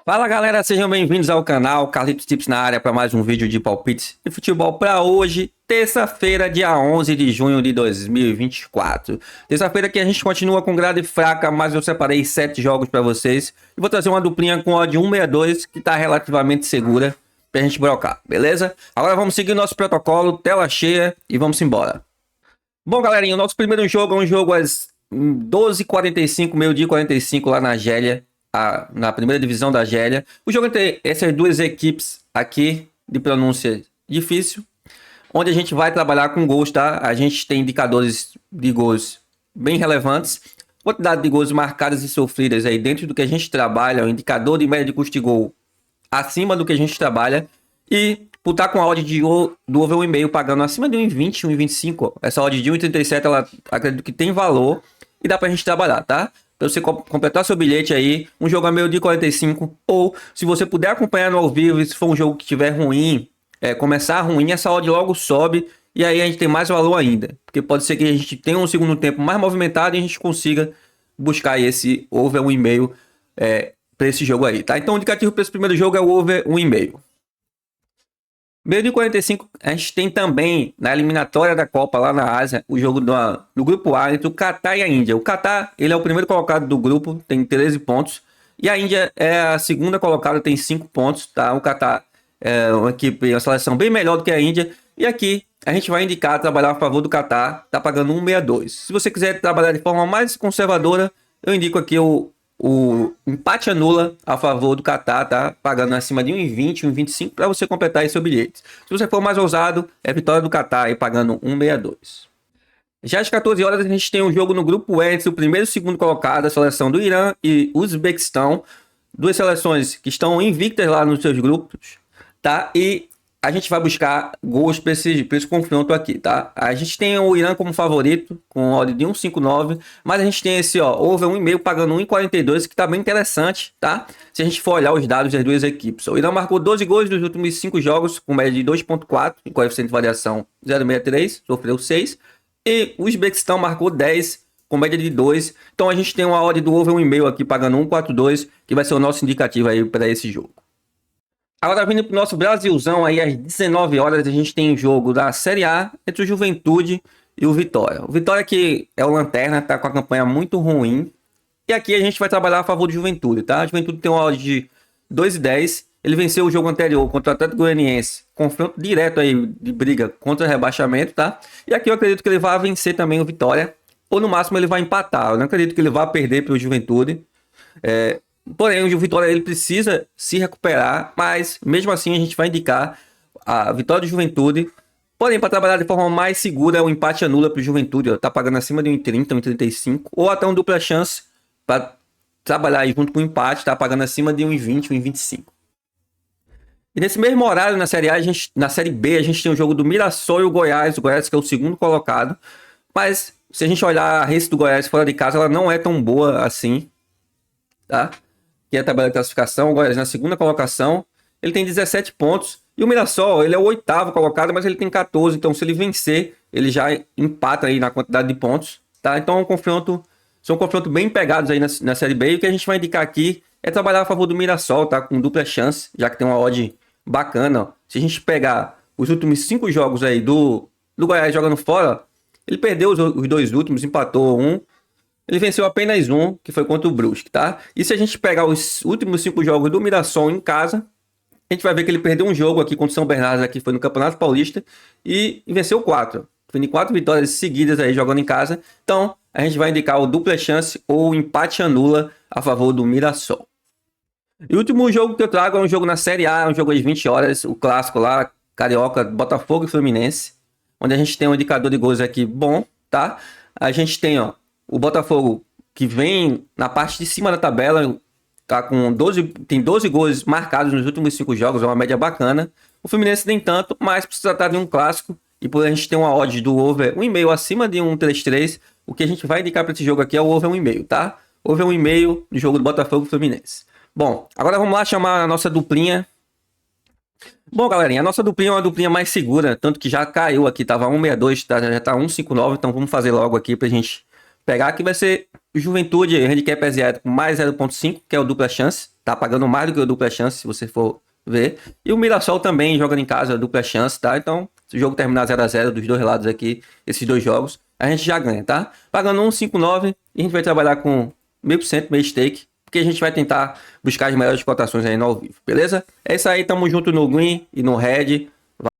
Fala galera, sejam bem-vindos ao canal Carlitos Tips na área para mais um vídeo de palpites de futebol para hoje, terça-feira, dia 11 de junho de 2024. Terça-feira que a gente continua com grade fraca, mas eu separei 7 jogos para vocês e vou trazer uma duplinha com odd 162 que está relativamente segura para a gente brocar, beleza? Agora vamos seguir nosso protocolo, tela cheia e vamos embora. Bom galerinha, o nosso primeiro jogo é um jogo às 12h45, meio-dia 45 lá na Argélia. Na primeira divisão da Argélia. O jogo entre essas duas equipes aqui, de pronúncia difícil, onde a gente vai trabalhar com gols, tá? A gente tem indicadores de gols bem relevantes. Quantidade de gols marcadas e sofridas aí dentro do que a gente trabalha, o indicador de média de custo de gol acima do que a gente trabalha. E por estar com a odd do over 1,5 pagando acima de 1,20, 1,25, essa odd de 1,37, ela acredito que tem valor e dá pra gente trabalhar, tá? Para você completar seu bilhete aí, um jogo a meio de 45, ou se você puder acompanhar no ao vivo, e se for um jogo que estiver ruim, começar ruim, essa odd logo sobe, e aí a gente tem mais valor ainda, porque pode ser que a gente tenha um segundo tempo mais movimentado e a gente consiga buscar esse over 1,5 para esse jogo aí, tá? Então o indicativo para esse primeiro jogo é o over 1,5. Meio de 45, a gente tem também na eliminatória da Copa lá na Ásia, o jogo do grupo A entre o Catar e a Índia. O Catar, ele é o primeiro colocado do grupo, tem 13 pontos. E a Índia é a segunda colocada, tem 5 pontos, tá? O Catar é uma equipe, uma seleção bem melhor do que a Índia. E aqui a gente vai indicar trabalhar a favor do Catar, tá pagando 1,62. Se você quiser trabalhar de forma mais conservadora, eu indico aqui o empate anula a favor do Catar, tá? Pagando acima de 1,20, 1,25 para você completar esse seu bilhete. Se você for mais ousado, é vitória do Catar aí pagando 1,62. Já às 14 horas a gente tem um jogo no grupo E entre o primeiro e o segundo colocado, a seleção do Irã e Uzbequistão. Duas seleções que estão invictas lá nos seus grupos, tá? E a gente vai buscar gols para esse confronto aqui, tá? A gente tem o Irã como favorito, com odd de 1,59, mas a gente tem esse, over 1,5 pagando 1,42, que tá bem interessante, tá? Se a gente for olhar os dados das duas equipes. O Irã marcou 12 gols nos últimos 5 jogos, com média de 2,4, em coeficiente de variação 0,63, sofreu 6. E o Uzbequistão marcou 10, com média de 2. Então a gente tem uma odd do over 1,5 aqui, pagando 1,42, que vai ser o nosso indicativo aí para esse jogo. Agora vindo para o nosso Brasilzão, aí às 19 horas a gente tem jogo da Série A entre o Juventude e o Vitória. O Vitória que é o lanterna, tá com a campanha muito ruim. E aqui a gente vai trabalhar a favor do Juventude, tá? A Juventude tem uma odd de 2,10. Ele venceu o jogo anterior contra o Atlético Goianiense. Confronto direto aí de briga contra o rebaixamento, tá? E aqui eu acredito que ele vai vencer também o Vitória. Ou no máximo ele vai empatar. Eu não acredito que ele vá perder para o Juventude. Porém, o Vitória ele precisa se recuperar, mas mesmo assim a gente vai indicar a vitória do Juventude. Porém, para trabalhar de forma mais segura, o empate anula para o Juventude. Ó, tá pagando acima de 1,30, 1,35, ou até uma dupla chance para trabalhar aí junto com o empate, tá pagando acima de 1,20, 1,25. E nesse mesmo horário na Série A, na Série B, a gente tem o jogo do Mirassol e o Goiás que é o segundo colocado. Mas se a gente olhar a race do Goiás fora de casa, ela não é tão boa assim, tá? Que é a tabela de classificação, o Goiás na segunda colocação, ele tem 17 pontos, e o Mirassol, ele é o 8º colocado, mas ele tem 14, então se ele vencer, ele já empata aí na quantidade de pontos, tá? Então são confrontos bem pegados aí na Série B, e o que a gente vai indicar aqui é trabalhar a favor do Mirassol, tá? Com dupla chance, já que tem uma odd bacana, ó. Se a gente pegar os últimos 5 jogos aí do Goiás jogando fora, ele perdeu os 2 últimos, empatou um, ele venceu apenas um, que foi contra o Brusque, tá? E se a gente pegar os últimos 5 jogos do Mirassol em casa, a gente vai ver que ele perdeu um jogo aqui contra o São Bernardo, aqui foi no Campeonato Paulista, e venceu 4. Tem 4 vitórias seguidas aí jogando em casa. Então, a gente vai indicar o dupla chance ou o empate anula a favor do Mirassol. E o último jogo que eu trago é um jogo na Série A, um jogo às 20 horas, o clássico lá, Carioca, Botafogo e Fluminense, onde a gente tem um indicador de gols aqui bom, tá? A gente tem, o Botafogo, que vem na parte de cima da tabela, tá com 12 gols marcados nos últimos 5 jogos, é uma média bacana. O Fluminense nem tanto, mas precisa tratar de um clássico. E por a gente ter uma odd do over 1,5 acima de 1,33, o que a gente vai indicar para esse jogo aqui é o over 1,5, tá? Over 1,5 no jogo do Botafogo e Fluminense. Bom, agora vamos lá chamar a nossa duplinha. Bom, galerinha, a nossa duplinha é uma duplinha mais segura, tanto que já caiu aqui, tava 1,62, tá, já tá 1,59, então vamos fazer logo aqui pra gente pegar, que vai ser Juventude, handicap asiático mais 0,5, que é o dupla chance, Tá pagando mais do que o dupla chance, se você for ver. E o Mirassol também jogando em casa, dupla chance, tá? Então, se o jogo terminar 0x0 dos dois lados aqui, esses dois jogos, a gente já ganha, tá? Pagando 1,59 e a gente vai trabalhar com 1000%, meio stake, porque a gente vai tentar buscar as melhores cotações aí no ao vivo, beleza? É isso aí, tamo junto no green e no red.